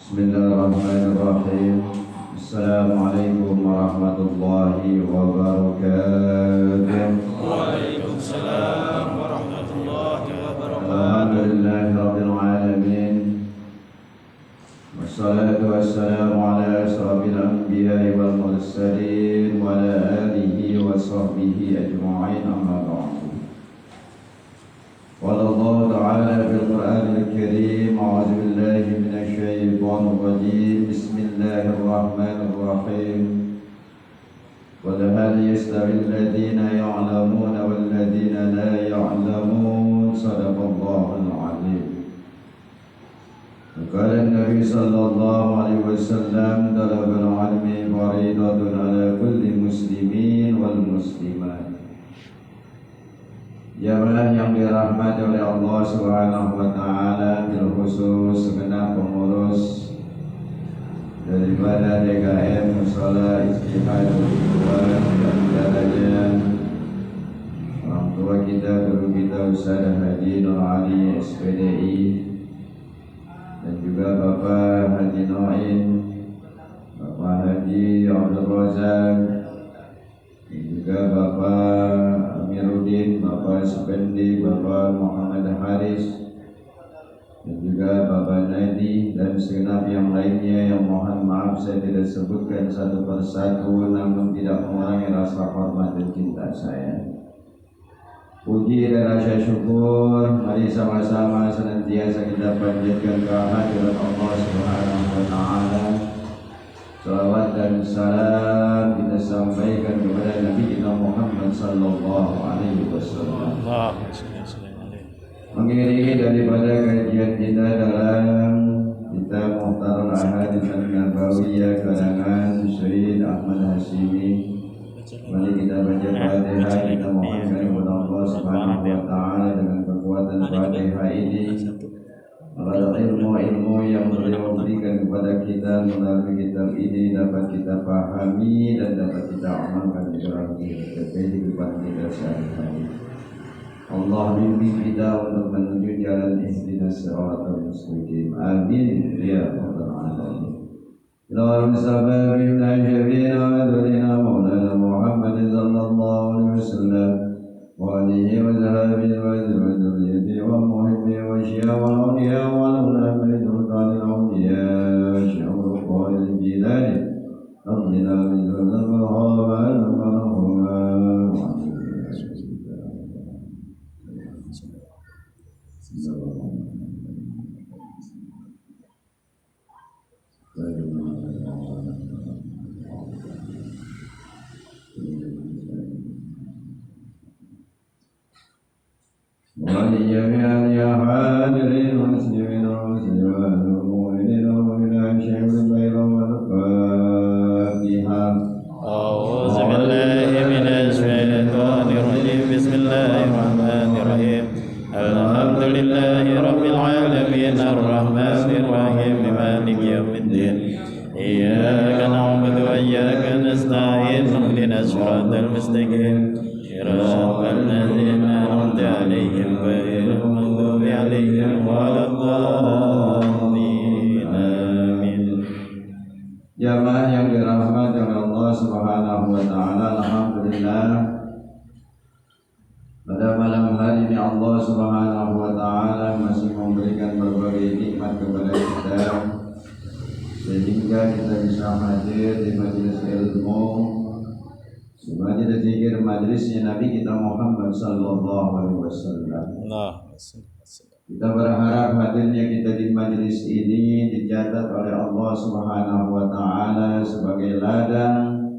Bismillahirrahmanirrahim. Assalamualaikum warahmatullahi wabarakatuh. Waalaikumsalam warahmatullahi wabarakatuh. Alhamdulillahirabbil alamin. Wassalatu wassalamu ala asyrafil anbiya'i wal mursalin wa ala alihi wa sahbihi ajma'in, amma ba'du. قال الله تعالى في القرآن الكريم: أعوذ بالله من الشيطان الرجيم، بسم الله الرحمن الرحيم. قل هل يستوي الذين يعلمون والذين لا يعلمون؟ صدق الله العظيم. وقال النبي صلى الله عليه وسلم: طلب العلم فريضة على كل مسلمين والمسلمات. Jamaah yang dirahmati oleh Allah Subhanahu wa taala, bil khusus segenap pengurus daripada DKM Mushola Ijtihadul Ikhwan dan jalannya orang tua kita, guru kita Ustaz Haji Nur Ali SPDI, dan juga Bapak Haji Noin, Bapak Haji Abdul Razak, dan juga Bapak Amiruddin, Bapak Supendi, Bapak Muhammad Haris, dan juga Bapak Nadi, dan segenap yang lainnya yang mohon maaf saya tidak sebutkan satu persatu, namun tidak mengurangi rasa hormat dan cinta saya. Puji dan rasa syukur mari sama-sama senantiasa kita panjatkan kehadirat Allah Subhanahu wa taala. Salawat dan salam kita sampaikan kepada Nabi kita Muhammad sallallahu alaihi wasallam. Mengiringi daripada kajian kita dalam kitab Muhtarul Ahadits An-Nabawiyah karangan Syekh Ahmad Hashimi. Mari kita baca Fatihah, kita mohonkan kepada Allah Subhanahu wa taala dengan kekuatan Fatihah ini agar ilmu-ilmu yang beliau berikan kepada kita melalui kitab ini dapat kita pahami dan dapat kita amalkan dalam kehidupan kita sehari-hari. Allah bimbing kita untuk menuju jalan ihdinas siratal mustaqim. Amin ya rabbal alamin. Allahumma salli ala sayyidina Maulana Muhammad sallallahu alaihi wasallam wa alihi wa sahbihi wa dzurriyyatihi wa muhibbihi wa syi'a wal awliya wal ulama sultanil awliya syaikhul qadir jilani rabbina min dzunubina ولجميع الحاضرين والمسلمين والمسلمات والمؤمنين والمؤمنات شهد الخير والفاتحة. أعوذ بالله من الشيطان الرجيم. بسم الله الرحمن الرحيم. الحمد لله رب العالمين الرحمن الرحيم مالك يوم الدين. إياك نعبد وإياك نستعين اهدنا الصراط المستقيم صراط الذين أنعمت عليهم غير المغضوب عليهم ولا الضالين. آمين. Jamaah yang dirahmati oleh Allah Subhanahu wa taala, alhamdulillah pada malam hari ini Allah Subhanahu wa taala masih memberikan berbagai nikmat kepada kita sehingga kita bisa hadir di majelis ilmu, di majelis zikir, majelisnya Nabi kita Muhammad sallallahu alaihi wasallam. Kita berharap hadirnya kita di majelis ini dicatat oleh Allah Subhanahu wa taala sebagai ladang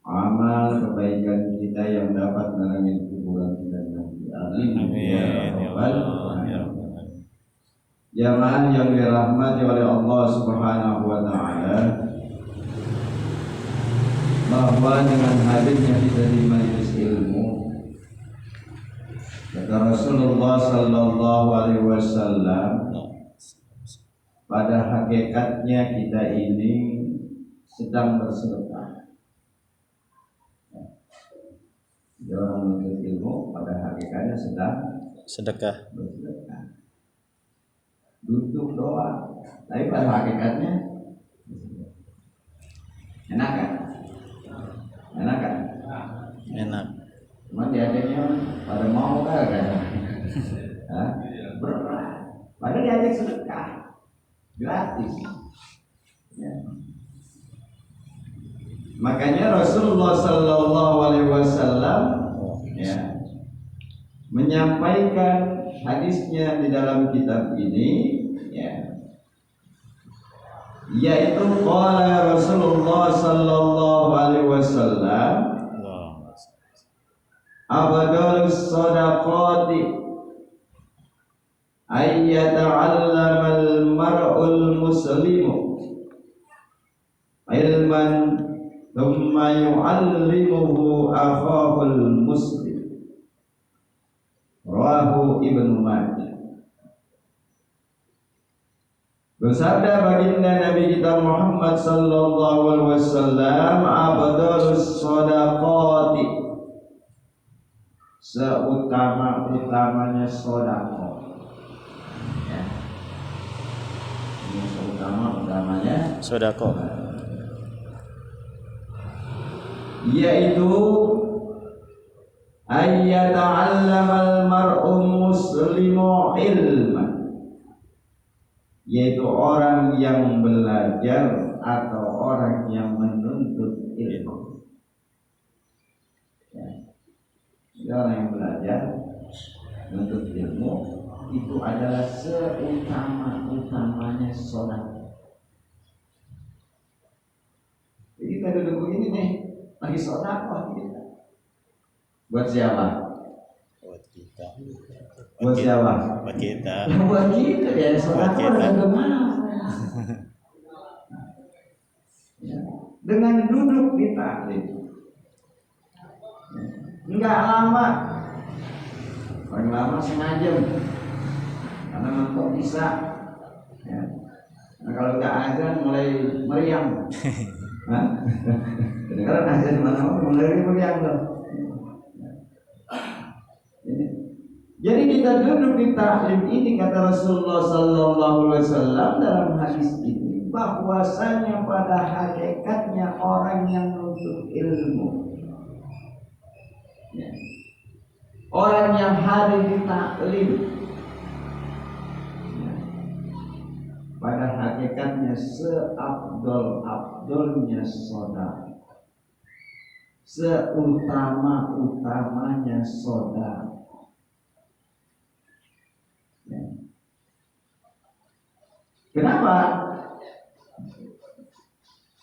amal kebaikan kita yang dapat menerangi kuburan kita nanti. Amin. Ya rabbal alamin. Jamaah yang dirahmati oleh Allah Subhanahu wa taala, bahwa dengan hadirnya kita di majelis ilmu, kata Rasulullah sallallahu alaihi wasallam, pada hakikatnya kita ini sedang bersedekah. Orang menuntut ilmu pada hakikatnya sedang sedekah. bersedekah. duduk doang. Tapi pada hakikatnya enak kan? Enak kan? Enak. Cuma diajaknya pada mau kan? Berat. Padahal diajak sedekah gratis. Ya. Makanya Rasulullah Sallallahu Alaihi Wasallam ya, menyampaikan hadisnya di dalam kitab ini, ya, yaitu qala Rasulullah Sallallahu Alaihi Wasallam, abdalus sadaqati ayyata'allamal mar'ul muslimu ilman thumma yu'allimuhu akhahul muslim. Rawahu Ibnu Majah. Bersabda baginda Nabi kita Muhammad sallallahu alaihi wasallam, abdalus shadaqati, seutama-utamanya sedekah. Ya. Ini seutama-utamanya Sedekah. yaitu ayyata'allamal mar'u muslimu ilman, yaitu orang yang belajar atau orang yang menuntut ilmu. Ya. Orang yang belajar menuntut ilmu itu adalah seutama-utamanya sedekah. Jadi kita duduk begini nih, lagi sedekah kita. Buat siapa? Buat kita. Buat siapa? Buat kita. Buat kita ya, sedekah bagaimana? Ya. Dengan duduk di taklim, enggak lama, paling lama sengaja, karena mentok bisa. Ya. Nah, kalau enggak azan mulai meriang. Kedengaran azan mana mulai meriang tuh. Jadi kita duduk di taklim ini, kata Rasulullah Sallallahu Alaihi Wasallam dalam hadis ini, bahwasanya pada hakikatnya orang yang menuntut ilmu, ya, orang yang hadir di taklim, ya, pada hakikatnya seabdol-abdolnya saudara, seutama-utamanya saudara. Ya. Kenapa?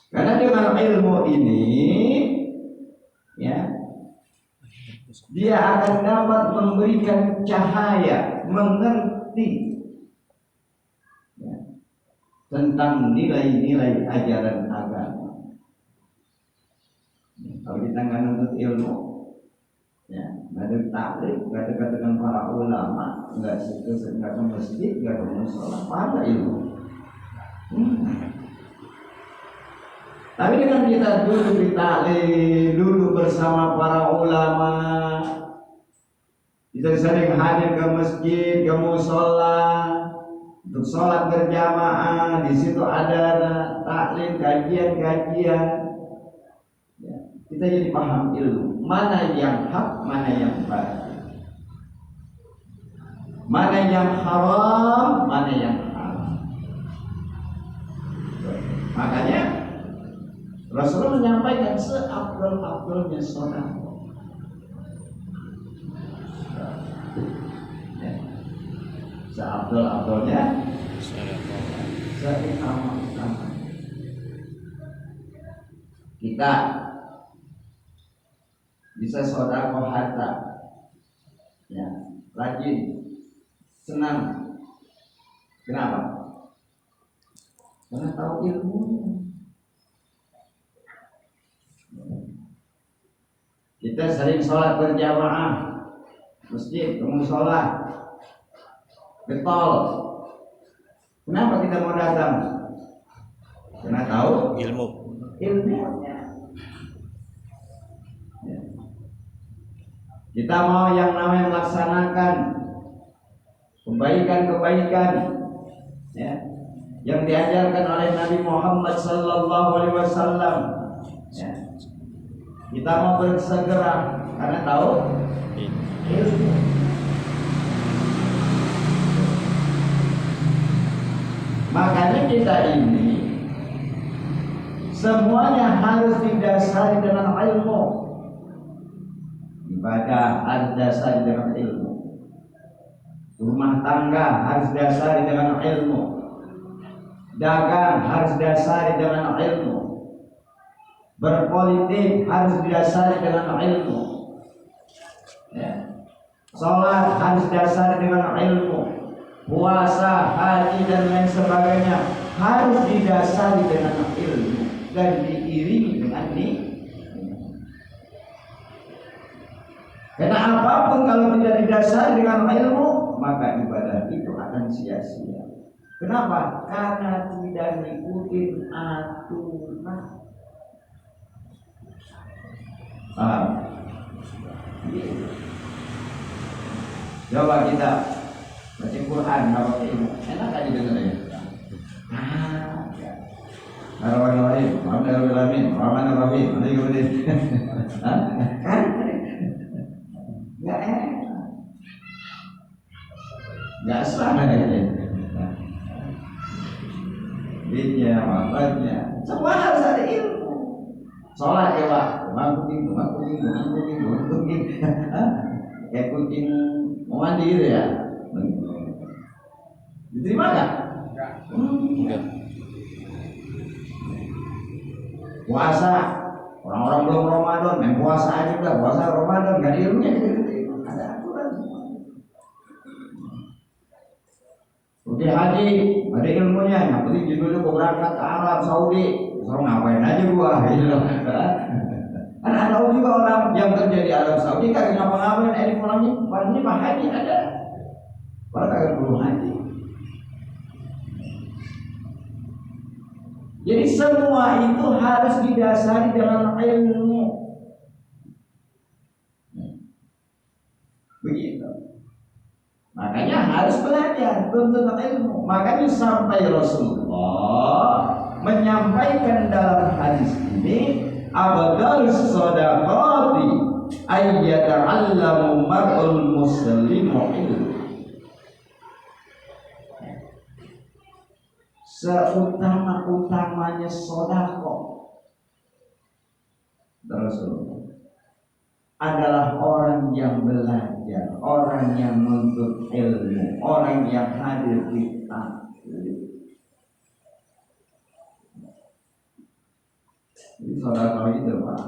Karena dengan ilmu ini, ya, dia akan dapat memberikan cahaya, mengerti, ya, tentang nilai-nilai ajaran agama. Kalau kita nggak nuntut ilmu, ya, nggak ada taklim, nggak dekat dengan para ulama, nggak ke masjid, nggak ke musola, apa ilmu? Tapi dengan kita duduk di taklim, duduk bersama para ulama, kita sering hadir ke masjid, ke musola untuk sholat berjamaah, di situ ada taklim, kajian-kajian. Ya, kita jadi paham ilmu, mana yang hak, mana yang batil, mana yang haram, mana yang halal. Makanya Rasulullah menyampaikan seabdul-abdulnya sedekah. Ya. Seabdul-abdulnya seutama-utama. Kita bisa sedekah harta, ya, rajin, senang. Kenapa? Karena tahu ilmunya. Kita sering sholat berjamaah, masjid, ke musola, getol. Kenapa kita mau datang? Karena tahu ilmunya. Ya. Kita mau yang namanya melaksanakan kebaikan-kebaikan, ya, yang diajarkan oleh Nabi Muhammad Sallallahu Alaihi Wasallam. Ya. Kita mau bersegera karena tahu ilmu. Makanya kita ini semuanya harus didasari dengan ilmu. Ibadah harus didasari dengan ilmu. Rumah tangga harus didasari dengan ilmu. Dagang harus didasari dengan ilmu. Berpolitik harus didasari dengan ilmu. Ya. Sholat harus didasari dengan ilmu. Puasa, haji dan lain sebagainya harus didasari dengan ilmu dan diiringi dengan karena apapun kalau tidak didasari dengan ilmu, maka ibadah itu akan sia-sia. Kenapa? Karena tidak mengikuti aturan. Coba kita baca Quran kalau ilmu, enak aja dengar ya. Ar-Rahmanir-Rahim, Rahmanir-Rahim, nanti kemudian, kan? Nggak enak, nggak sah ya. Bidnya, makanya, semua harus ada ilmu. Sholat ya Pak, kucing, kayak kucing mau mandi gitu ya. Diterima nggak? Enggak. Puasa, orang-orang belum Ramadan, main puasa aja udah, puasa Ramadan, gak ada ilmunya gitu. Ada aturan. Oke haji, ada ilmunya, yang penting judulnya gua berangkat ke Arab Saudi, so ngapain aja gua, gitu loh. Karena ada juga orang yang kerja di Arab Saudi kagak ngapa-ngapain, ini Pak Haji ada, orang kagak perlu haji. Jadi semua itu harus didasari dengan ilmu. Begitu. Makanya harus belajar tentang ilmu. Makanya sampai Rasulullah menyampaikan dalam hadis ini, abdal shadaqati ayyata'allamu mar'ul muslimu ilmu. Seutama-utamanya sodako Rasulullah adalah orang yang belajar, orang yang menuntut ilmu, orang yang hadir di taklim. Jadi sodako itu Pak,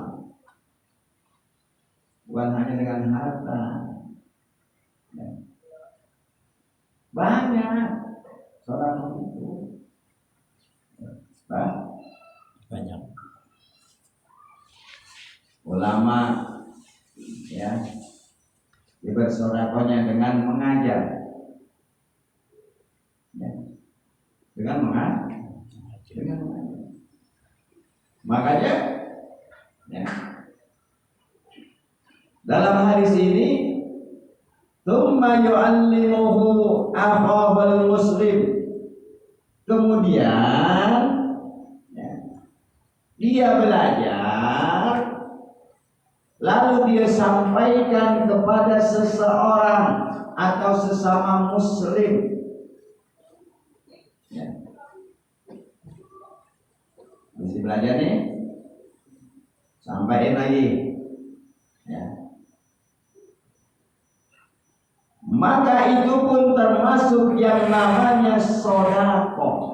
bukan hanya dengan harta, banyak sodako itu. Banyak ulama ya bersodakohnya dengan mengajar ya. dengan mengajar makanya ya, dalam hadis ini tsumma yu'allimuhu akhahul muslim, kemudian dia belajar, lalu dia sampaikan kepada seseorang atau sesama muslim. Ya. Mesti belajar nih, sampaikan lagi. Ya. Maka itu pun termasuk yang namanya sodako.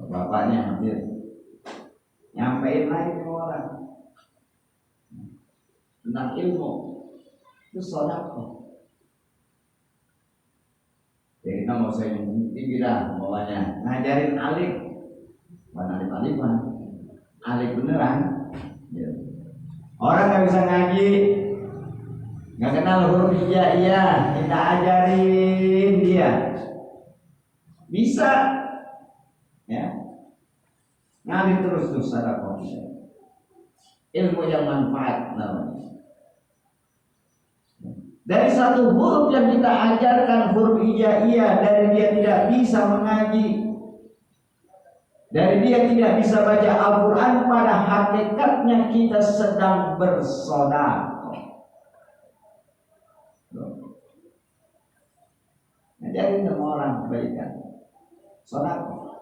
Bapaknya hadir, nyampein lagi ke orang tentang ilmu, itu sodako. Jadi kita mau saya bilang bawahnya ngajarin alif, bukan alif-alifan, alif beneran. Ya. Orang nggak bisa ngaji, nggak kenal huruf hijaiyah, kita ajarin dia, bisa, ya. Ngalir terus tuh secara konsep. Ilmu yang manfaat namanya. Dari satu huruf yang kita ajarkan, huruf hijaiyah, dari dia tidak bisa mengaji, dari dia tidak bisa baca Al-Quran, pada hakikatnya kita sedang bersedekah. Ngajarin sama orang kebaikan, sedekah.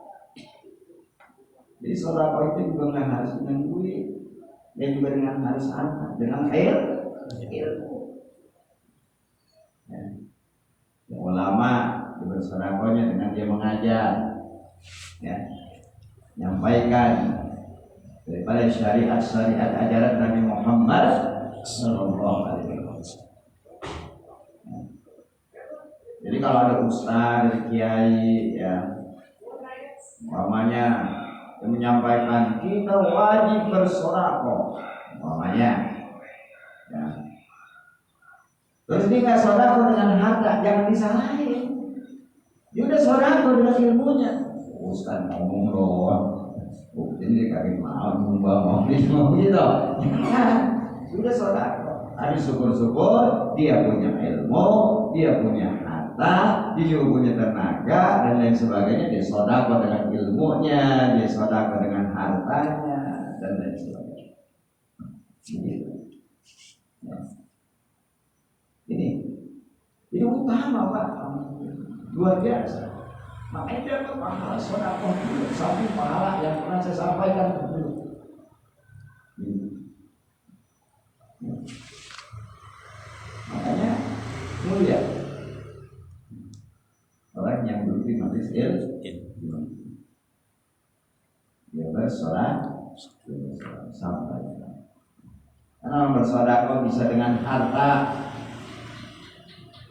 Jadi sedekah itu juga nggak harus dengan duit, dan juga dengan harus harta, dengan ilmu. Ya. Ulama bersedekahnya dengan dia mengajar, ya, menyampaikan daripada syariat ajaran Nabi Muhammad Sallallahu Alaihi Wasallam. Jadi kalau ada ustaz, ada kiai, ya, umpamanya yang menyampaikan kita wajib bersedekah, umpamanya, ya. Terus dia nggak sedekah dengan harta, jangan disalahin. Dia udah sedekah dengan ilmunya. Ustaz ngomong doang, buktinya dikasih mau mau gitu. Sudah sedekah. Tapi syukur-syukur dia punya ilmu, dia punya harta, dia juga punya tenaga dan lain sebagainya. Dia sedekah dengan ilmunya, dia sedekah dengan hartanya dan lain sebagainya. Ini utama Pak, luar biasa. Makanya dia pahala sedekah dulu, satu pahala yang pernah saya sampaikan dulu. Makanya mulia orang yang dulu di majelis ilmu, dia bersedekah sampai. Karena bersedekah bisa dengan harta,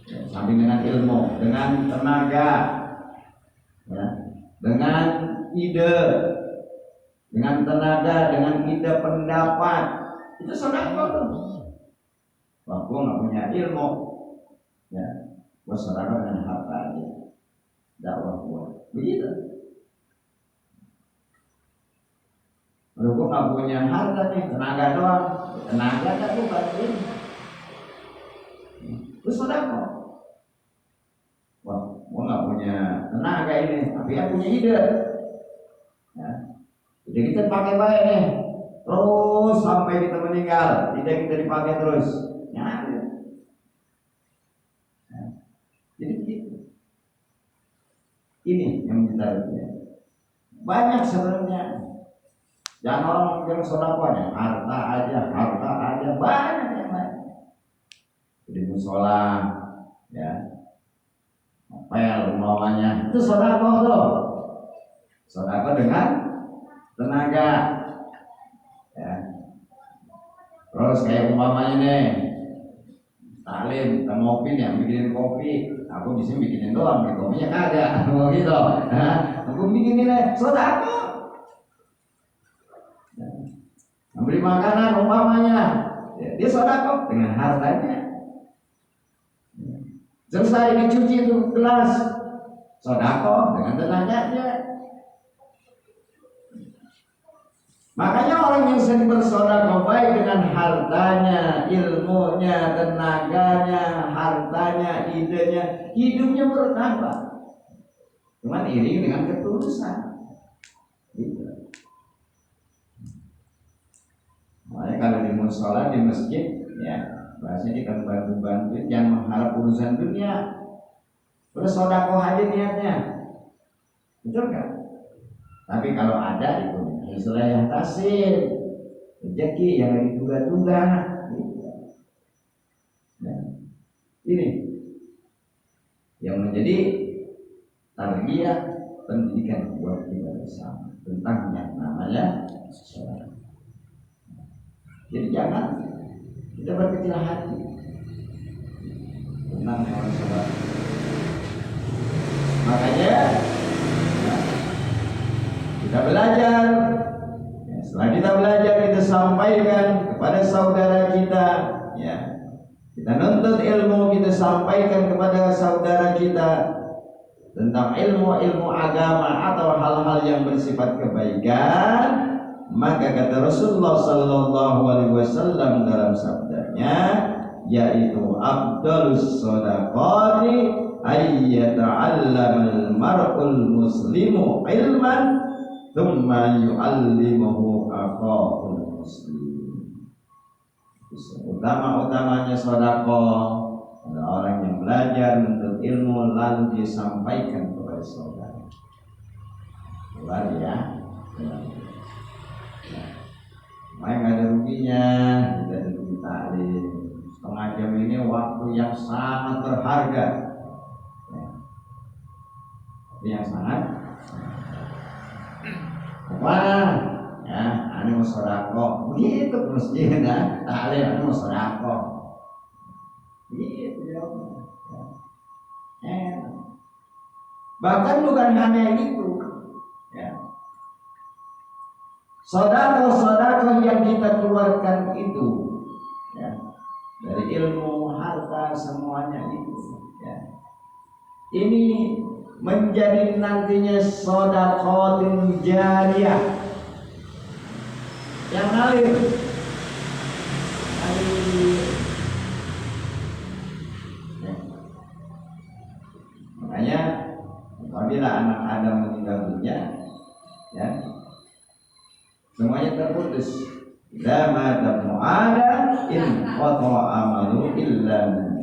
ya, samping dengan ilmu, dengan tenaga, ya, dengan ide, dengan tenaga, dengan ide pendapat, itu sedekah tuh. Wah, gua nggak punya ilmu, ya, gua sedekah dengan harta aja, dakwah gua, begitu. Kalau gua nggak punya harta nih, tenaga doang, tenaga kan gua bantuin, terus sedekah. Wah, gua nggak punya tenaga ini, tapi aku punya ide, ya. Jadi kita pakai baik nih, terus sampai kita meninggal, ide kita dipakai terus. Ya. Jadi begitu. Ini yang kita lihat. Banyak sebenarnya. Jangan orang mikir sedekahnya harta aja, banyak yang lain. Jadi musola, ya, apel umpamanya, itu sedekah tuh. Sedekah dengan tenaga, ya. Terus kayak umpamanya nih, taklim, kita ngopi nih, bikinin kopi, aku bisa bikinin doang, kopinya kagak, gitu. Aku bikinin nih, sedekah. Memberi makanan umpamanya, ya, dia sedekah dengan hartanya. Selesai dicuci itu gelas, sedekah dengan tenaganya. Makanya orang yang sering bersedekah baik dengan hartanya, ilmunya, tenaganya, hartanya, idenya, hidupnya bertambah. Cuman iring dengan ketulusan. Gitu. Makanya kalau di musola, di masjid, ya, bahasanya kita bantu-bantu, jangan mengharap urusan dunia. Bersedekah aja niatnya, betul kan? Tapi kalau ada itu istilah yang tasir, rezeki yang ditunda-tunda. Nah, ini yang menjadi tarbiyah pendidikan buat kita bersama tentang yang namanya sedekah. Jadi jangan kita berkecil hati tentang yang sedekah. Makanya kita belajar. Setelah kita belajar, kita sampaikan kepada saudara kita, ya. Kita nuntut ilmu, kita sampaikan kepada saudara kita tentang ilmu-ilmu agama atau hal-hal yang bersifat kebaikan. Maka kata Rasulullah sallallahu alaihi wasallam dalam sabdanya, yaitu afdalus shadaqati ayyata'allamal mar'ul muslimu ilman thumma yu'allimuhu akhahul muslim. Utama-utamanya sedekah adalah orang yang belajar menuntut ilmu lalu disampaikan kepada saudara. Keluar ya. Nggak ada ruginya kita duduk taklim. Setengah jam ini waktu yang sangat berharga. Yang sangat wah ya, anu mau sedekah begitu mesti ya, taklim anu mau sedekah begitu ya. Bahkan bukan hanya itu ya, sedekah yang kita keluarkan itu ya, dari ilmu, harta, semuanya itu ya, ini menjadi nantinya shadaqatun jariyah yang ngalir. Ya. Makanya apabila anak Adam meninggal dunia, ya, semuanya terputus. La madamu ada in qata amalu illa min.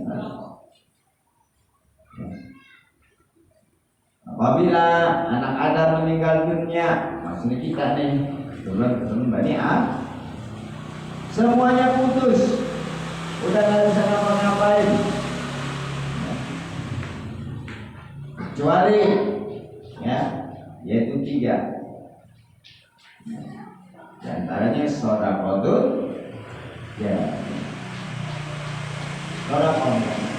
Apabila anak Adam meninggal dunia, maksudnya kita nih, turun Bani Adam, semuanya putus, udah nggak bisa ngapa-ngapain, kecuali ya, yaitu 3. Di antaranya shadaqatun ya, shadaqah.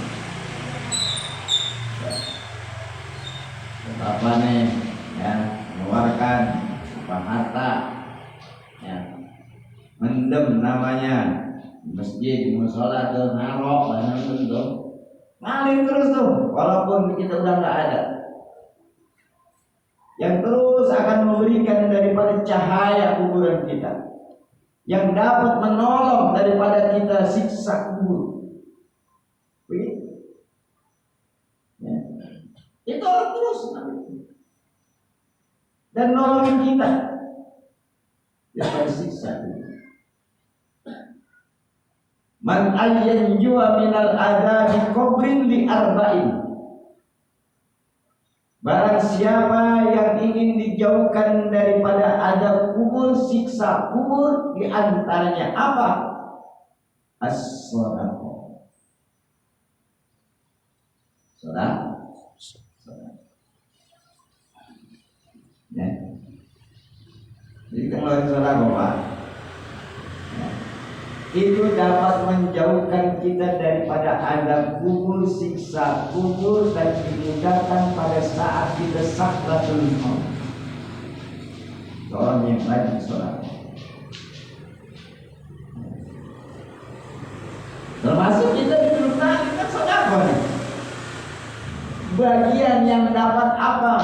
Apa nih ya, mengeluarkan harta ya, mendem namanya masjid, musola tuh narok banyak tuh ngalir terus tuh walaupun kita udah nggak ada, yang terus akan memberikan daripada cahaya kuburan kita, yang dapat menolong daripada kita siksa kubur. Itu terus dan nolongin kita daripada siksa. Man ayyan jua minal adzabi qabrin li arba'in. Barang siapa yang ingin dijauhkan daripada azab kubur, siksa kubur, di antaranya apa? As-shadaqah. Sedekah. Ya. Jadi kalau sedekah Pak, ya, itu dapat menjauhkan kita daripada azab kubur, siksa kubur, dan dimudahkan pada saat kita sakratul maut. Orang yang rajin sedekah, termasuk kita di dunia kita sedekah. Bagian yang dapat apa?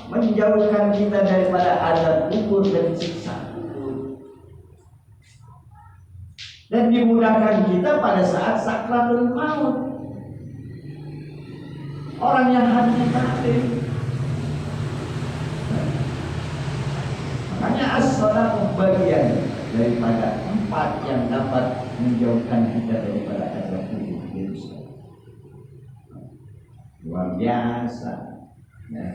Menjauhkan kita daripada azab kubur dan siksa kubur, dan dimudahkan kita pada saat sakratul maut. Orang yang hati taklim, makanya as-shadaqah bagian daripada 4 yang dapat menjauhkan kita daripada azab kubur. Luar biasa ya.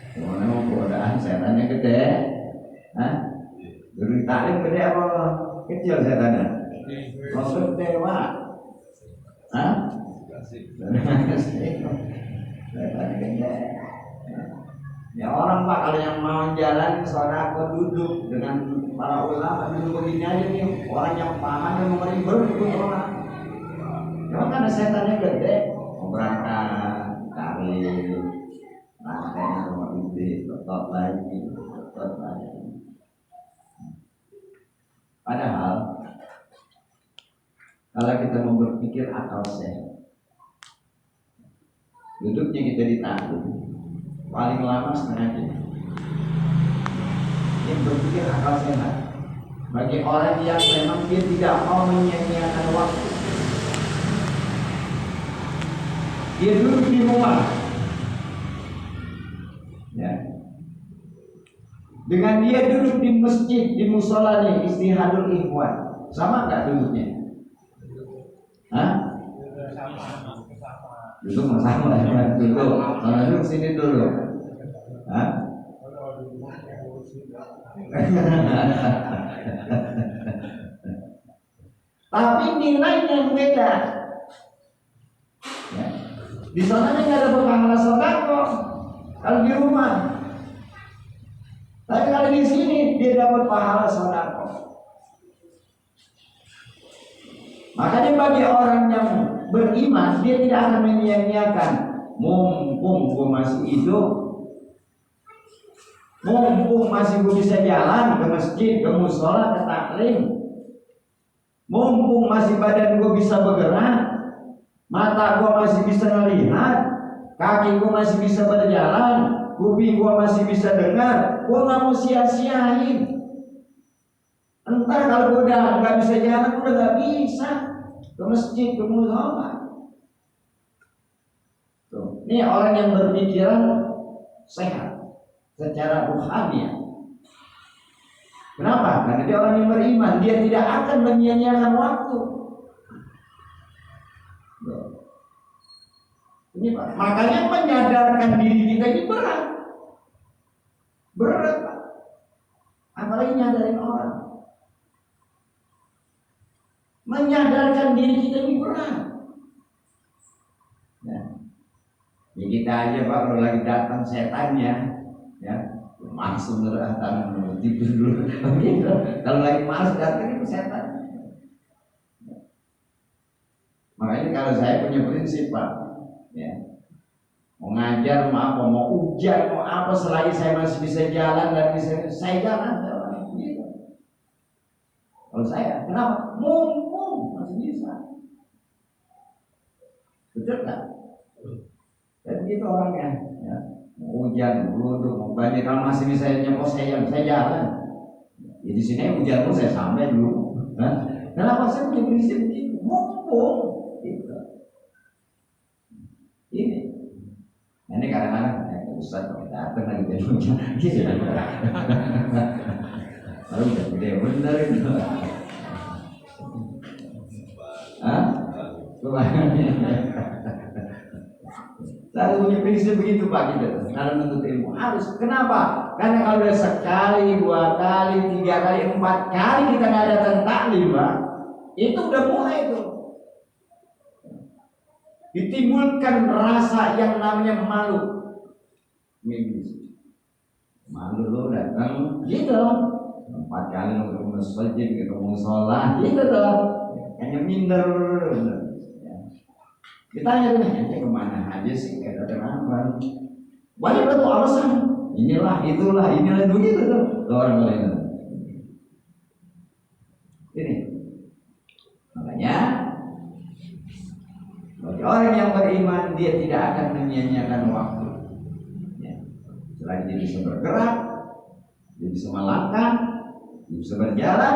Karena mau godaan setannya gede, dulu taklim gede apa kecil setannya? Oh gede Pak, setannya gede. Ya orang Pak, kalau yang mau jalan sedekah duduk dengan para ulama duduk begini aja nih, orang yang paham yang mau ribet orang. Memang ada setannya gede, mau berangkat tarik, rantainya rumah gede, totot lagi. Padahal kalau kita mau berpikir akal sehat, duduknya kita ditahan paling lama setengah jam. Yang berpikir akal sehat bagi orang yang memang dia tidak mau menyia-nyiakan waktu. dia duduk di rumah, ya. Dengan dia duduk di masjid, di musola nih, istihadul ikhwan, sama nggak duduknya? Hah? Duduk sama ya, duduk. Kalau duduk sini dulu. Hah? Tapi nilainya yang beda. Ya. Di sana nggak ada pahala sedekah kalau di rumah. Tapi kalau di sini dia dapat pahala sedekah. Makanya bagi orang yang beriman, dia tidak akan menyia-nyiakan. Mumpung gue masih hidup, mumpung masih gue bisa jalan ke masjid, ke musola, ke taklim, mumpung masih badan gue bisa bergerak, mata gue masih bisa melihat, kaki gue masih bisa berjalan, kuping gue masih bisa dengar, gue nggak mau sia-siain. Entar kalau gue udah nggak bisa jalan, gue udah nggak bisa ke masjid, ke musola. Tuh, ini orang yang berpikiran sehat secara ruhani. Kenapa? Karena dia orang yang beriman, dia tidak akan menyia-nyiakan waktu. Ini Pak, makanya menyadarkan diri kita ini berat, Pak. Apalagi nyadarin orang. Menyadarkan diri kita ini berat. Ya kita aja Pak, kalau lagi datang setannya, ya langsung tangan tidur dulu. Kalau lagi malas datang itu setan. Makanya kalau saya punya prinsip Pak, ya mau ngajar, mau apa, mau ujian, mau apa, selagi saya masih bisa jalan dan bisa saya jalan. Gitu. Kalau saya, kenapa? Mumpung masih bisa. Betul kan? Dan begitu orangnya, ya. Mau hujan, beruduk, mau banjir, kalau masih bisa nyempos saya jalan. Ya di sini hujan pun saya sampai dulu. Nah, kenapa saya punya prinsip begitu? Mumpung, gitu. Ini kadang-kadang Ustaz kalau datang lagi dari hujan, gitu. Lalu udah gede bener itu. Hah? Saya punya prinsip begitu Pak gitu. Kalau menuntut ilmu harus. Kenapa? Karena kalau udah sekali, 2 kali, 3 kali, 4 kali kita nggak datang taklim Pak, itu udah mulai tuh ditimbulkan rasa yang namanya malu. Malu lo datang, gitu. 4 kali lo ke masjid, ke musola, gitu dong. Hanya minder. Ditanya tuh, ente kemana aja sih? Gak ada apa? Banyak tuh alasan. Inilah, itulah, begitu tuh orang lain. Ini, makanya bagi orang yang beriman, dia tidak akan menyia-nyiakan waktu. Ya. Selain dia bisa bergerak, dia bisa melangkah, dia bisa berjalan,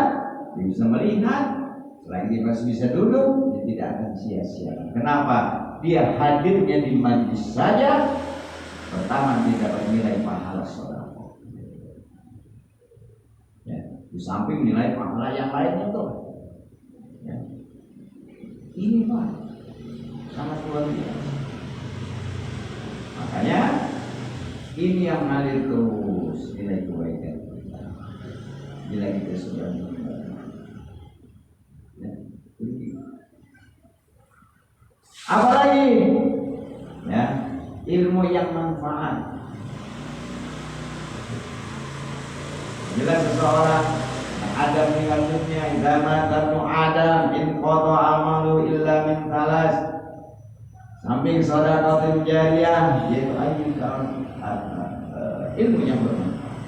dia bisa melihat. Selain dia masih bisa duduk, dia tidak akan sia-sia. Kenapa? Dia hadirnya di majlis saja, pertama dia dapat nilai pahala sedekah. Ya, di samping nilai pahala yang lainnya tuh. Ya. Ini Pak, sangat luar biasa. Makanya ini yang mengalir terus nilai kebaikan kita. Bila kita sudah apalagi ya, ilmu yang manfaat. Jelas seseorang ada meninggal dunia, idama tanu adam in qata amalu illa min thalas. Samping sedekah jariyah, yaitu ilmu yang bermanfaat.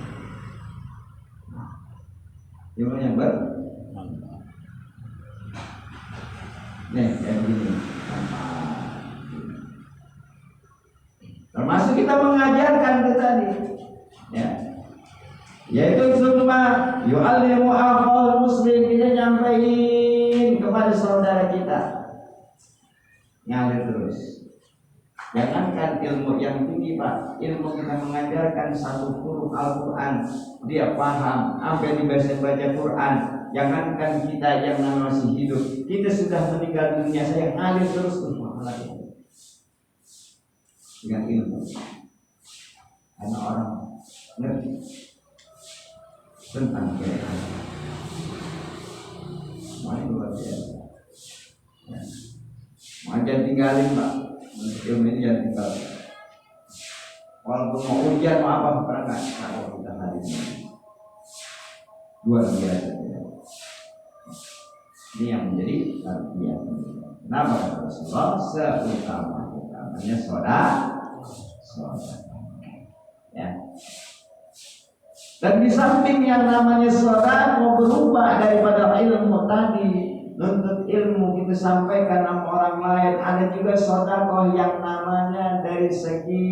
Ilmu yang bermanfaat. Nih, kayak begini. Termasuk kita mengajarkan itu tadi, ya, yaitu summa yu'allimu akhal muslim, kita nyampaikan kepada saudara kita, ngalir terus. Jangankan ilmu yang tinggi Pak, ilmu kita mengajarkan satu huruf Al-Quran dia paham, sampai dibaca Quran. Jangankan kita yang masih hidup, kita sudah meninggal dunia, saya ngalir terus dengan ilmu. Karena orang ngerti tentang kebaikan. Semuanya luar biasa. Ya. Mau jangan tinggalin Pak. Ilmu ini jangan tinggalin. Walaupun mau ujian mau apa pernah kalau kita hari ini luar biasa. Ini yang menjadi tarbiyah. Kenapa kata Rasulullah? Seutamanya saudara. Ya. Dan di samping yang namanya saudara mau berubah daripada ilmu tadi, nuntut ilmu kita sampaikan sama orang lain, ada juga sedekah yang namanya dari segi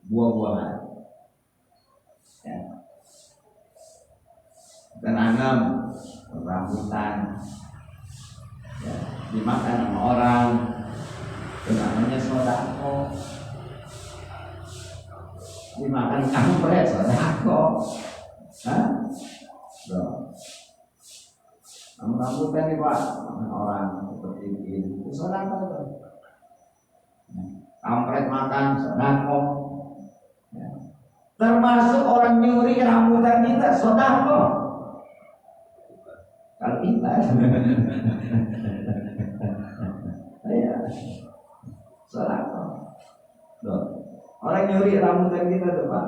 buah-buahan. Ya. Menanam rambutan, ya, dimakan sama orang, itu namanya sedekah. Dimakan kampret sedekah. Hah? Rambutan nih Pak, makan orang seperti ini, itu sedekah. Kampret makan sedekah. Ya. Termasuk orang nyuri rambutan kita sedekah. Kalau kita, ya, sedekah. Orang nyuri rambutan kita tuh Pak,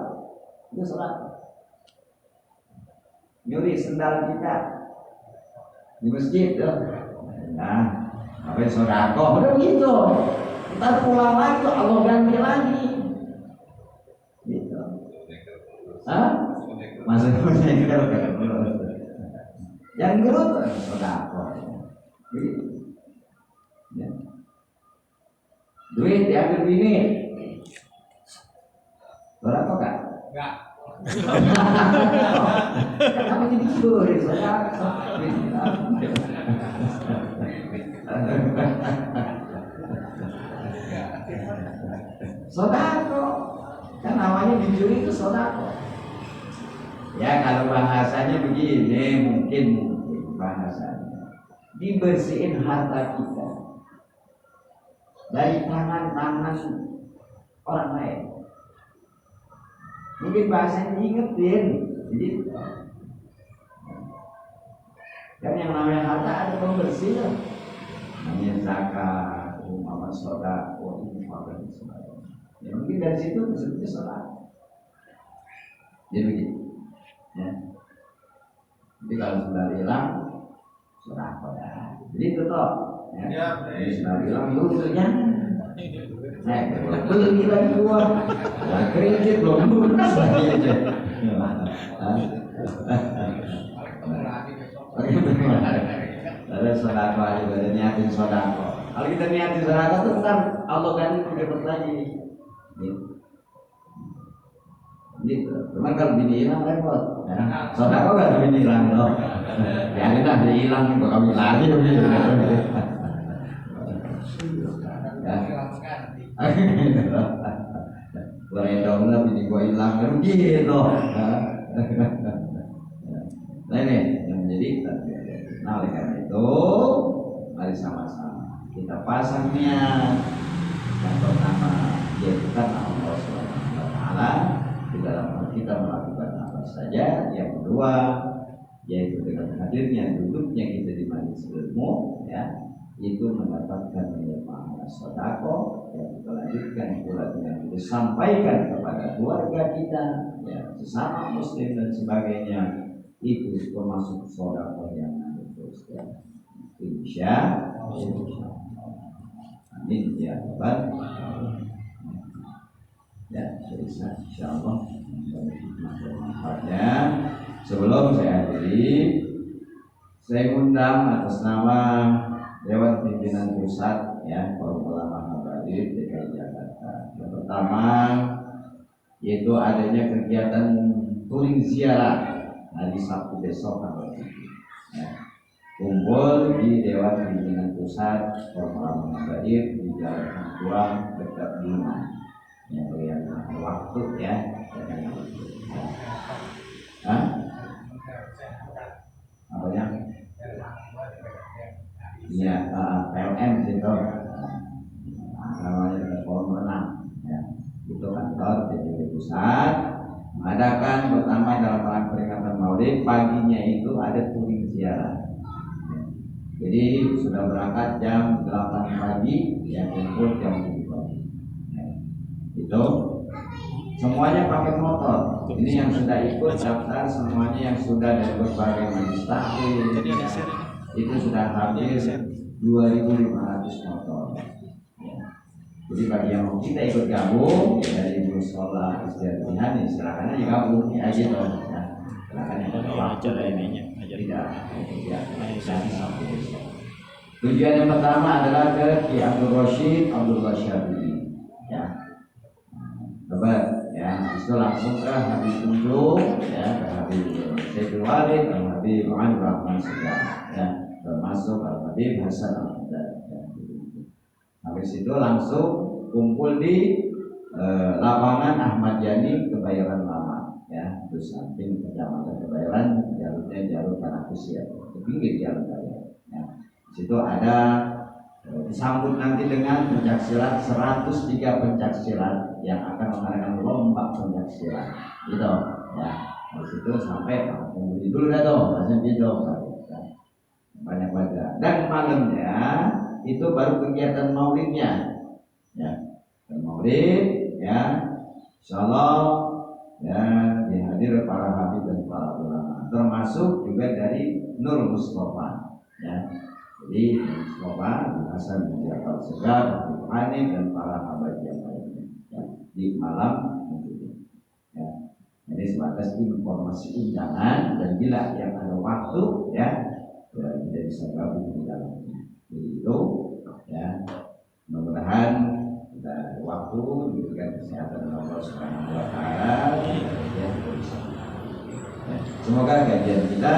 itu sedekah. Nyuri sendal kita di masjid tuh, nah, apa yang sedekah? Udah gitu. Ntar pulang lagi tuh Allah ganti lagi. Gitu. Hah? Maksudnya kita yang gerut sedekah. Gitu. Ya. Duit diambil bini. Sedekah kan? Enggak. Kenapa jadi curi? Sedekah. Sedekah. Kan namanya dicuri itu sedekah. Ya kalau bahasanya begini, mungkin bahasanya dibersihin harta kita dari tangan-tangan orang lain. Mungkin bahasanya diingetin. Jadi kan yang namanya harta ada pembersih lah. Namanya zakat, umpama sedekah, infak dan sebagainya. Ya mungkin dari situ disebutnya sedekah. Jadi begitu. Ya. Jadi kalau sudah hilang, sedekah ya. Jadi tetap. Ya. Jadi sudah hilang dulu jangan. Beli lagi uang, kredit belum lunas lagi aja. Ada sedekah juga, ada niatin sedekah. Kalau kita niatin sedekah itu kan Allah ganti dapat lagi. Gitu. Cuman kalau bini hilang repot. Ya. Sedekah kan bini hilang loh. Biarin lah dia hilang, kok kami lagi begitu. Beredong lah bini gua hilang rugi gitu. Nah ini yang menjadi tarbiyah. Nah oleh karena itu mari sama-sama kita pasang niat yang pertama yaitu karena Allah Subhanahu wa taala di dalam kita melakukan apa saja. Yang kedua yaitu dengan hadirnya duduknya kita di majelis ilmu, ya, itu mendapatkan nilai pahala sedekah yang kita lanjutkan pula dengan kita sampaikan kepada keluarga kita, ya, sesama muslim dan sebagainya, itu termasuk sedekah yang terus, ya. Insya Allah. Amin ya rabbal alamin. Ya, insya Allah manfaatnya. Sebelum saya akhiri, saya undang atas nama Dewan Pimpinan Pusat, ya, Forum Ulama Habaib DKI Jakarta. Yang pertama yaitu adanya kegiatan touring ziarah hari Sabtu besok tanggal 7. Ya. kumpul di Dewan Pimpinan Pusat Formulah Muhammadiyah di Jalan Angkuang dekat Bima. Yang yang waktu ya. Hah? Apanya? Iya, PLN situ. Namanya kolam renang. Ya. Itu kantor DPD Pusat mengadakan pertama dalam rangka peringatan Maulid. Paginya itu ada touring ziarah. Jadi sudah berangkat jam 8 pagi, yang kumpul jam 7 pagi. Itu semuanya pakai motor. Ini yang sudah ikut daftar semuanya yang sudah dari berbagai majelis taklim. Itu sudah hampir 2.500 motor. Jadi bagi yang mau kita ikut gabung dari musola istiadat silakan aja gabung ya aja toh. Silakan yang ada waktu tidak. Tujuan yang pertama adalah ke Ki Abdul Rashid Abdullah Syafi'i. Ya. Lebat ya, itu langsung ke Habib Ujung ya, ke Habib Syekh Walid, ke Habib Muhammad Rahman Segala ya, termasuk Al Habib Hasan Al-Haddad ya. Habis itu langsung kumpul di lapangan Ahmad Yani Kebayoran Lama ya, di samping Kecamatan Kebayoran, jalurnya jalur tanah kusir ke pinggir jalan raya ya. Di situ ada disambut nanti dengan pencaksilat 103 pencaksilat yang akan mengadakan lomba pencaksilat gitu ya. Di situ sampai kemudian dulu dah tuh bahasa gitu banyak baca. Dan malamnya itu baru kegiatan maulidnya ya, maulid ya, insyaallah ya, dihadir para habib dan para ulama, termasuk juga dari Nur Mustafa ya. Jadi Mustafa Hasan bin Ja'far Segar, Habib Hanif dan para habaib yang lainnya ya, di malam itu ya. Ini sebatas informasi undangan, dan bila yang ada waktu ya, kita bisa gabung di dalamnya. Jadi itu ya, mudah-mudahan kita ada waktu diberikan kesehatan Allah Subhanahu wa taala ya, semoga kajian kita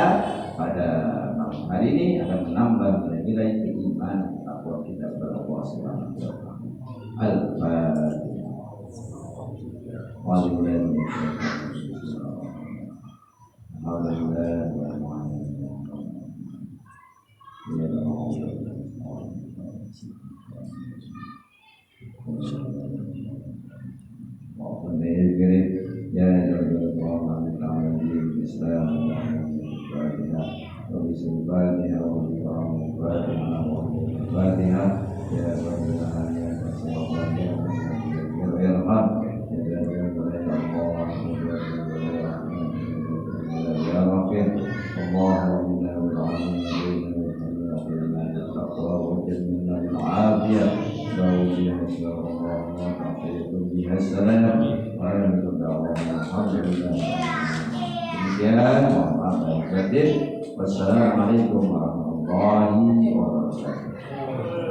pada malam hari ini akan menambah nilai keimanan takwa kita kepada Allah Subhanahu wa taala. Al-Fatihah. Wassalamualaikum warahmatullahi wabarakatuh.